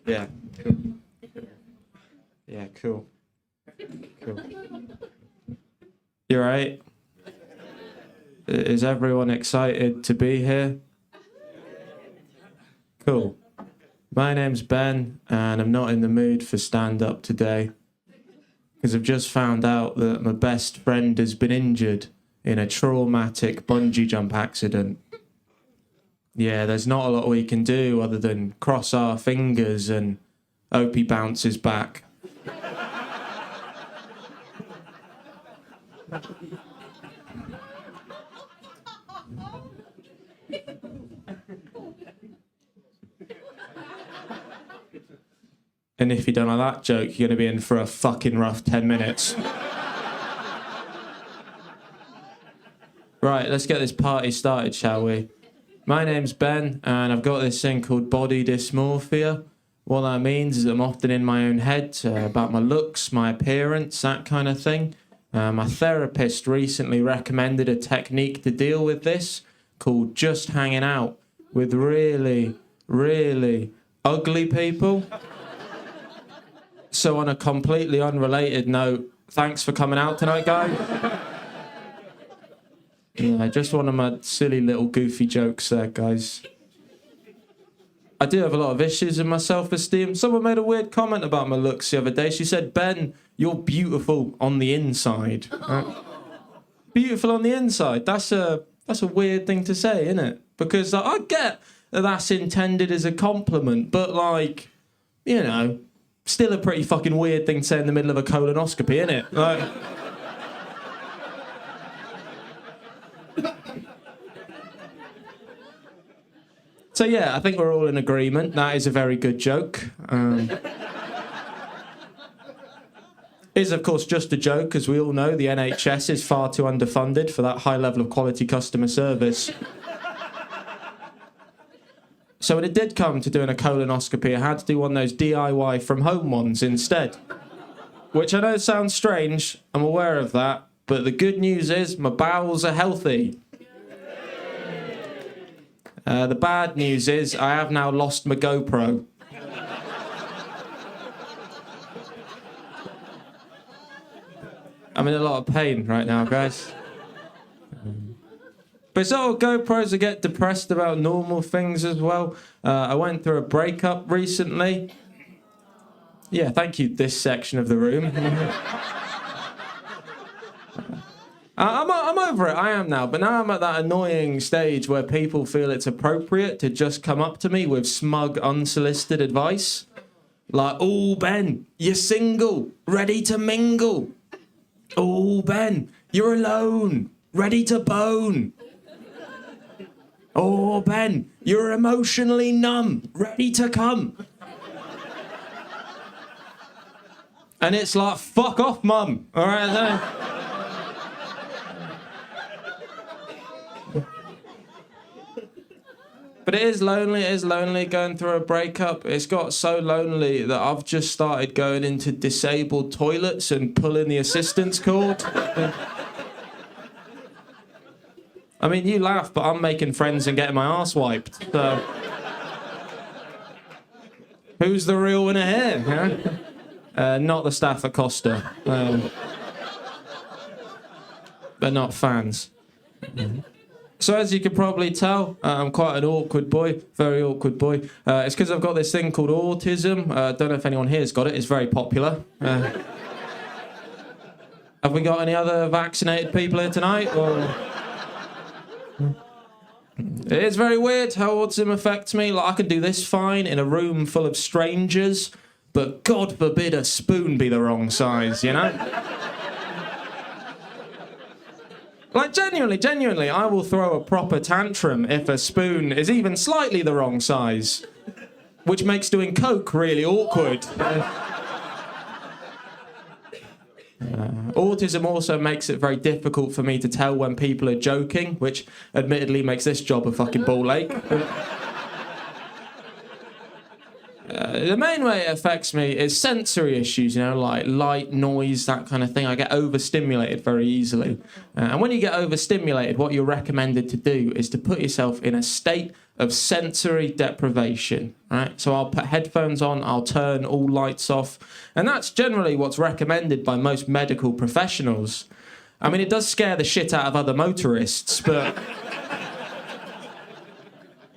Yeah. Cool. Yeah, cool. Cool. You right? Is everyone excited to be here? Cool. My name's Ben, and I'm not in the mood for stand-up today, because I've just found out that my best friend has been injured in a traumatic bungee jump accident. Yeah, there's not a lot we can do other than cross our fingers and hope he bounces back. And if you don't like that joke, you're going to be in for a fucking rough 10 minutes. Right, let's get this party started, shall we? My name's Ben, and I've got this thing called body dysmorphia. What that means is I'm often in my own head about my looks, my appearance, that kind of thing. My therapist recently recommended a technique to deal with this called just hanging out with really, really ugly people. So on a completely unrelated note, thanks for coming out tonight, guys. Yeah, just one of my silly little goofy jokes there, guys. I do have a lot of issues with my self-esteem. Someone made a weird comment about my looks the other day. She said, Ben, you're beautiful on the inside. Beautiful on the inside. That's a weird thing to say, isn't it? Because I get that that's intended as a compliment, but like, you know, still a pretty fucking weird thing to say in the middle of a colonoscopy, isn't it? Like... So yeah, I think we're all in agreement. That is a very good joke. Is of course just a joke, as we all know the NHS is far too underfunded for that high level of quality customer service. So when it did come to doing a colonoscopy, I had to do one of those DIY from home ones instead. Which I know sounds strange, I'm aware of that, but the good news is my bowels are healthy. The bad news is I have now lost my GoPro. I'm in a lot of pain right now, guys. But it's all GoPros that get depressed about normal things as well. I went through a breakup recently. Yeah, thank you, this section of the room. I'm over it, I am now, but now I'm at that annoying stage where people feel it's appropriate to just come up to me with smug, unsolicited advice. Like, oh, Ben, you're single, ready to mingle. Oh, Ben, you're alone, ready to bone. Oh, Ben, you're emotionally numb, ready to come. And it's like, fuck off, mum, all right? But it is lonely going through a breakup. It's got so lonely that I've just started going into disabled toilets and pulling the assistance cord. I mean, you laugh, but I'm making friends and getting my arse wiped, so... Who's the real winner here? Huh? Not the staff at Costa. They're not fans. So as you can probably tell, I'm quite an awkward boy, very awkward boy. It's because I've got this thing called autism. Don't know if anyone here's got it. It's very popular. Have we got any other vaccinated people here tonight? Or... It is very weird how autism affects me. Like, I can do this fine in a room full of strangers, but God forbid a spoon be the wrong size, you know? Like, genuinely, I will throw a proper tantrum if a spoon is even slightly the wrong size, which makes doing coke really awkward. Autism also makes it very difficult for me to tell when people are joking, which admittedly makes this job a fucking ball ache. The main way it affects me is sensory issues, like light, noise, that kind of thing. I get overstimulated very easily. And when you get overstimulated, what you're recommended to do is to put yourself in a state of sensory deprivation, right? So I'll put headphones on, I'll turn all lights off, and that's generally what's recommended by most medical professionals. I mean, it does scare the shit out of other motorists, but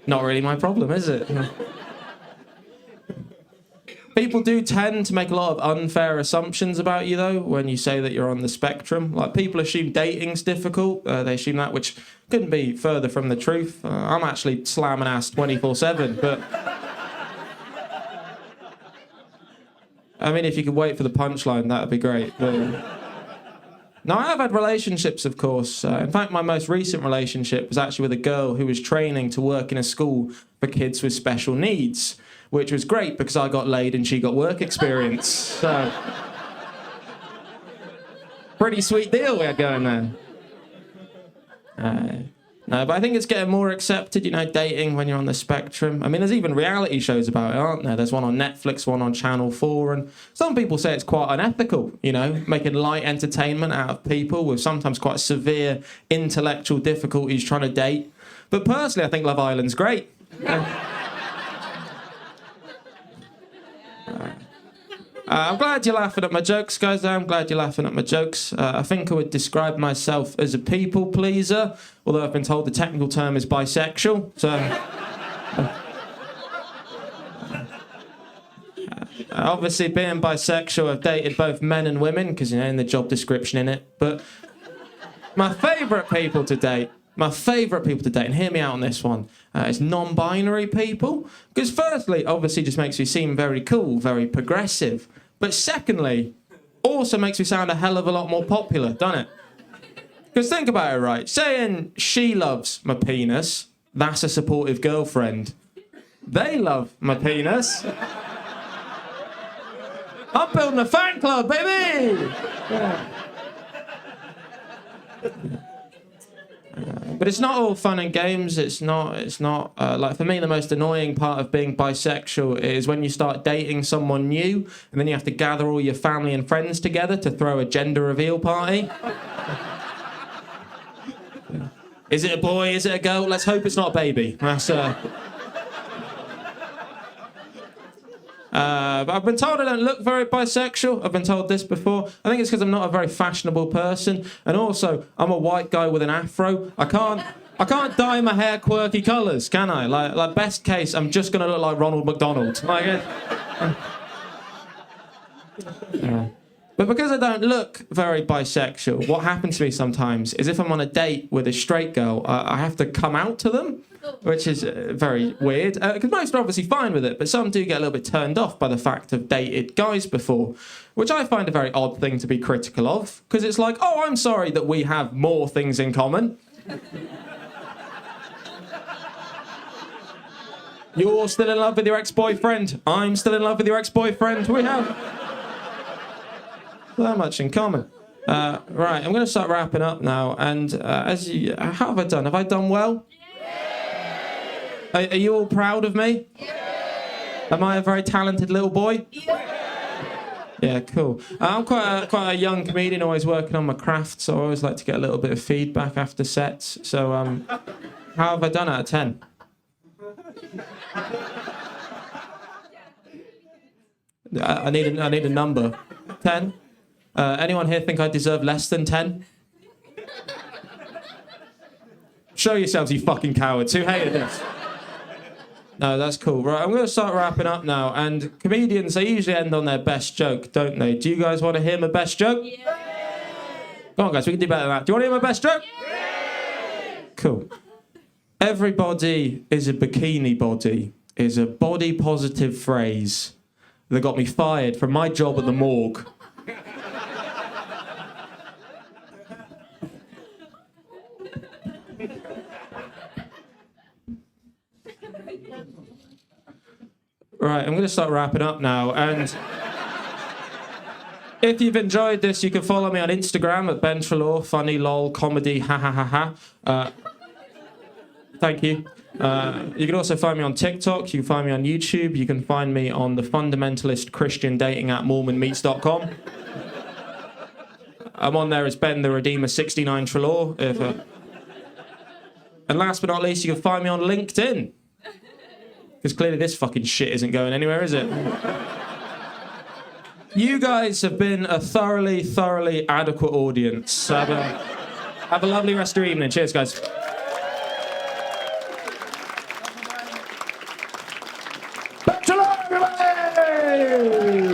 not really my problem, is it? People do tend to make a lot of unfair assumptions about you, though, when you say that you're on the spectrum. Like, people assume dating's difficult. They assume that, which couldn't be further from the truth. I'm actually slamming ass 24/7, but... I mean, if you could wait for the punchline, that would be great. But... Now, I have had relationships, of course. In fact, my most recent relationship was actually with a girl who was training to work in a school for kids with special needs, which was great because I got laid and she got work experience. So, pretty sweet deal we're going there. No, but I think it's getting more accepted, dating when you're on the spectrum. I mean, there's even reality shows about it, aren't there? There's one on Netflix, one on Channel 4, and some people say it's quite unethical, making light entertainment out of people with sometimes quite severe intellectual difficulties trying to date. But personally, I think Love Island's great. I'm glad you're laughing at my jokes, guys. I'm glad you're laughing at my jokes. I think I would describe myself as a people pleaser, although I've been told the technical term is bisexual. So, obviously, being bisexual, I've dated both men and women because in the job description in it. But my favourite people to date, and hear me out on this one, is non-binary people. Because firstly, obviously just makes me seem very cool, very progressive. But secondly, also makes me sound a hell of a lot more popular, doesn't it? Because think about it, right? Saying she loves my penis, that's a supportive girlfriend. They love my penis. I'm building a fan club, baby! Yeah. But it's not all fun and games. It's not like, for me, the most annoying part of being bisexual is when you start dating someone new and then you have to gather all your family and friends together to throw a gender reveal party. Is it a boy? Is it a girl? Let's hope it's not a baby. That's but I've been told I don't look very bisexual. I've been told this before. I think it's because I'm not a very fashionable person, and also I'm a white guy with an afro. I can't dye my hair quirky colours, can I? Like best case, I'm just gonna look like Ronald McDonald. But because I don't look very bisexual, what happens to me sometimes is if I'm on a date with a straight girl, I have to come out to them, which is very weird. Because most are obviously fine with it, but some do get a little bit turned off by the fact of dated guys before, which I find a very odd thing to be critical of. Because it's like, oh, I'm sorry that we have more things in common. You're still in love with your ex-boyfriend. I'm still in love with your ex-boyfriend. We have so much in common. Right, I'm going to start wrapping up now. And how have I done? Have I done well? Are you all proud of me? Am I a very talented little boy? Yeah, cool. I'm quite a young comedian, always working on my craft, so I always like to get a little bit of feedback after sets. So, how have I done out of 10? I need a number. 10? Anyone here think I deserve less than 10? Show yourselves, you fucking cowards. Who hated this? No, that's cool. Right, I'm going to start wrapping up now. And comedians, they usually end on their best joke, don't they? Do you guys want to hear my best joke? Yeah. Come on, guys, we can do better than that. Do you want to hear my best joke? Yeah. Cool. Everybody is a bikini body is a body-positive phrase that got me fired from my job at the morgue. Right, I'm going to start wrapping up now, and if you've enjoyed this, you can follow me on Instagram at Ben Troloar, funny lol, comedy, ha ha ha ha. Thank you. You can also find me on TikTok. You can find me on YouTube. You can find me on the fundamentalist Christian dating app mormonmeets.com. I'm on there as Ben the Redeemer 69 Troloar. And last but not least, you can find me on LinkedIn. Because clearly this fucking shit isn't going anywhere, is it? You guys have been a thoroughly, thoroughly adequate audience. Have a lovely rest of your evening. Cheers, guys. Back to life, everybody!